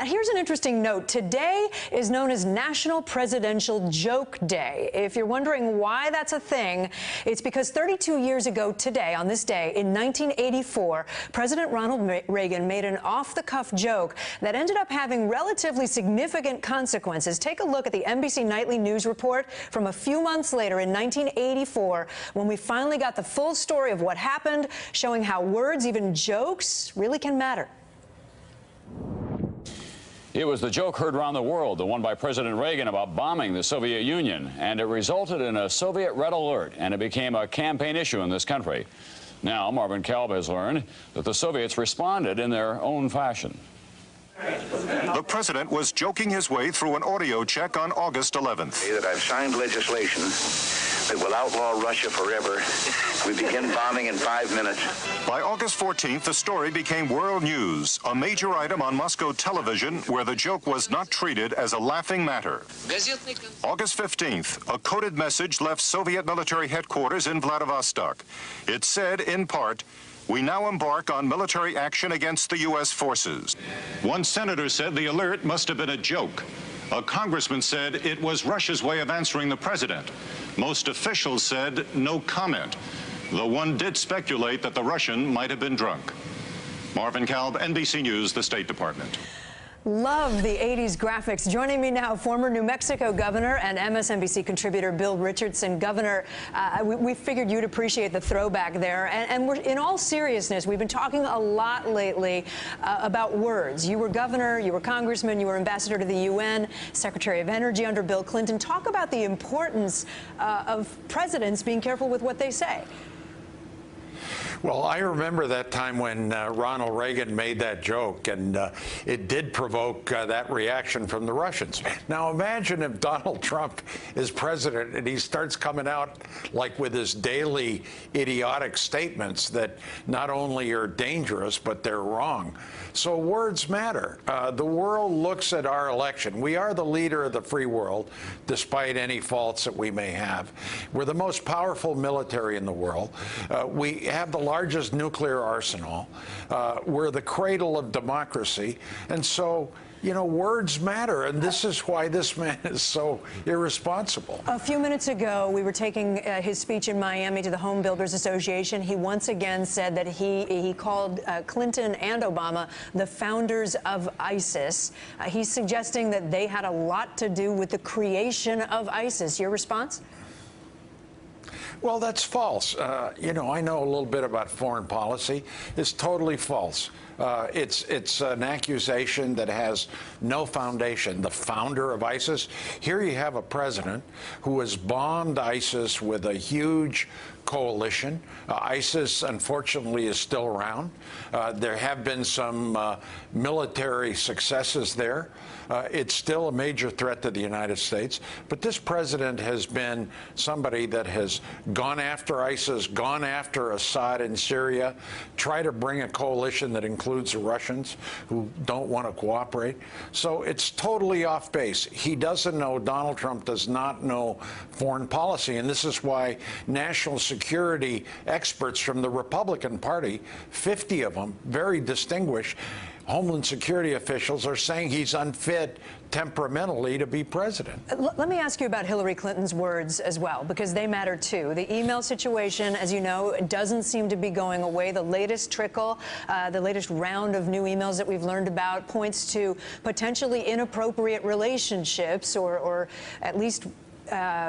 Here's an interesting note. Today is known as National Presidential Joke Day. If you're wondering why that's a thing, it's because 32 years ago today, on this day, in 1984, President Ronald Reagan made an off-the-cuff joke that ended up having relatively significant consequences. Take a look at the NBC Nightly News report from a few months later in 1984, when we finally got the full story of what happened, showing how words, even jokes, really can matter. It was the joke heard around the world, the one by President Reagan about bombing the Soviet Union, and it resulted in a Soviet red alert, and it became a campaign issue in this country. Now, Marvin Kalb has learned that the Soviets responded in their own fashion. The president was joking his way through an audio check on August 11th. That I've signed legislation that will outlaw Russia forever. We begin bombing in 5 minutes. By August 14th, the story became world news, a major item on Moscow television where the joke was not treated as a laughing matter. August 15th, a coded message left Soviet military headquarters in Vladivostok. It said, in part, "We now embark on military action against the U.S. forces." One senator said the alert must have been a joke. A congressman said it was Russia's way of answering the president. Most officials said no comment, though one did speculate that the Russian might have been drunk. Marvin Kalb, NBC News, the State Department. Love the 80s graphics. Joining me now, former New Mexico governor and MSNBC contributor Bill Richardson. Governor, we figured you'd appreciate the throwback there. And we're, in all seriousness, we've been talking a lot lately about words. You were governor, you were congressman, you were ambassador to the UN, Secretary of Energy under Bill Clinton. Talk about the importance of presidents being careful with what they say. Well, I remember that time when Ronald Reagan made that joke, and it did provoke that reaction from the Russians. Now, imagine if Donald Trump is president and he starts coming out like with his daily idiotic statements that not only are dangerous, but they're wrong. So words matter. The world looks at our election. We are the leader of the free world, despite any faults that we may have. We're the most powerful military in the world. We have the largest nuclear arsenal. We're the cradle of democracy. And so, you know, words matter, and this is why this man is so irresponsible. A few minutes ago, we were taking his speech in Miami to the Home Builders Association. He once again said that he called Clinton and Obama the founders of ISIS. He's suggesting that they had a lot to do with the creation of ISIS. Your response? Well, that's false. You know, I know a little bit about foreign policy. It's totally false. It's an accusation that has no foundation. The founder of ISIS. Here you have a president who has bombed ISIS with a huge coalition. ISIS, unfortunately, is still around. There have been some military successes there. It's still a major threat to the United States. But this president has been somebody that has gone after ISIS, gone after Assad in Syria, tried to bring a coalition that includes the Russians who don't want to cooperate. So it's totally off base. He doesn't know, Donald Trump does not know foreign policy. And this is why national security experts from the Republican Party, 50 of them, very distinguished, Homeland Security officials are saying he's unfit temperamentally to be president. Let me ask you about Hillary Clinton's words as well, because they matter too. The email situation, as you know, doesn't seem to be going away. The latest trickle, the latest round of new emails that we've learned about points to potentially inappropriate relationships or at least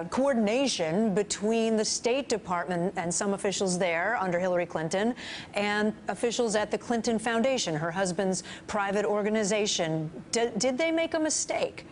coordination between the State Department and some officials there under Hillary Clinton and officials at the Clinton Foundation, her husband's private organization. Did they make a mistake?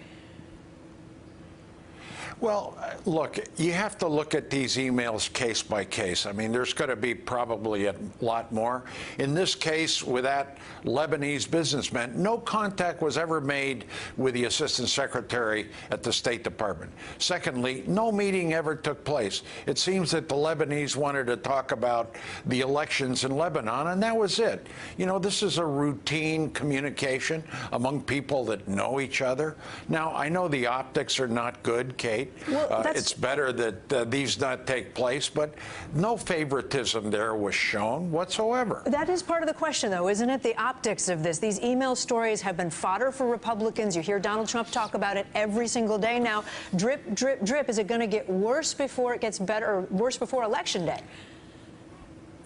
Well, look, you have to look at these emails case by case. I mean, there's going to be probably a lot more. In this case, with that Lebanese businessman, no contact was ever made with the Assistant Secretary at the State Department. Secondly, no meeting ever took place. It seems that the Lebanese wanted to talk about the elections in Lebanon, and that was it. You know, this is a routine communication among people that know each other. Now, I know the optics are not good, Kate. Kate. It's better that these not take place, but no favoritism there was shown whatsoever. That is part of the question, though, isn't it? The optics of this. These email stories have been fodder for Republicans. You hear Donald Trump talk about it every single day now. Drip, drip, drip. Is it going to get worse before it gets better, or worse before Election Day?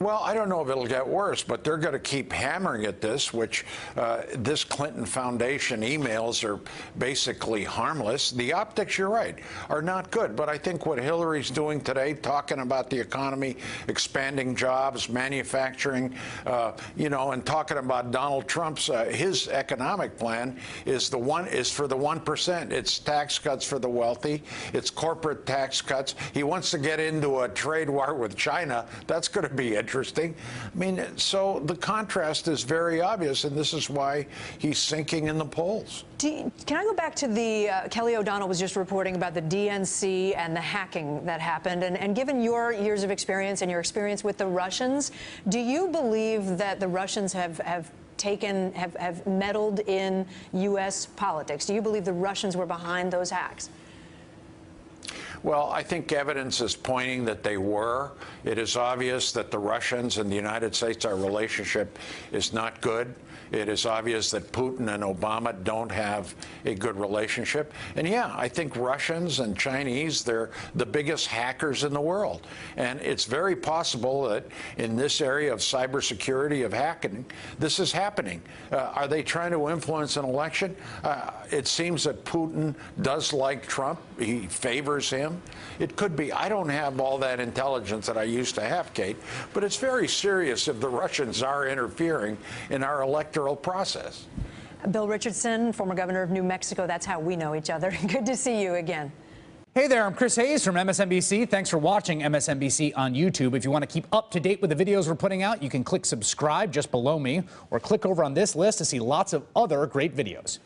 Well, I don't know if it'll get worse, but they're going to keep hammering at this, which this Clinton Foundation emails are basically harmless. The optics, you're right, are not good. But I think what Hillary's doing today, talking about the economy, expanding jobs, manufacturing, and talking about Donald Trump's, his economic plan is for the 1%. It's tax cuts for the wealthy. It's corporate tax cuts. He wants to get into a trade war with China. That's going to be interesting. I mean, so the contrast is very obvious, and this is why he's sinking in the polls. Can I go back to the Kelly O'Donnell was just reporting about the DNC and the hacking that happened, and given your years of experience and your experience with the Russians, do you believe that the Russians have meddled in U.S. politics? Do you believe the Russians were behind those hacks? Well, I think evidence is pointing that they were. It is obvious that the Russians and the United States, our relationship is not good. It is obvious that Putin and Obama don't have a good relationship. And yeah, I think Russians and Chinese, they're the biggest hackers in the world. And it's very possible that in this area of cybersecurity, of hacking, this is happening. Are they trying to influence an election? It seems that Putin does like Trump. He favors him. It could be. I don't have all that intelligence that I used to have, Kate, but it's very serious if the Russians are interfering in our electoral process. Bill Richardson, former governor of New Mexico, that's how we know each other. Good to see you again. Hey there, I'm Chris Hayes from MSNBC. Thanks for watching MSNBC on YouTube. If you want to keep up to date with the videos we're putting out, you can click subscribe just below me, or click over on this list to see lots of other great videos.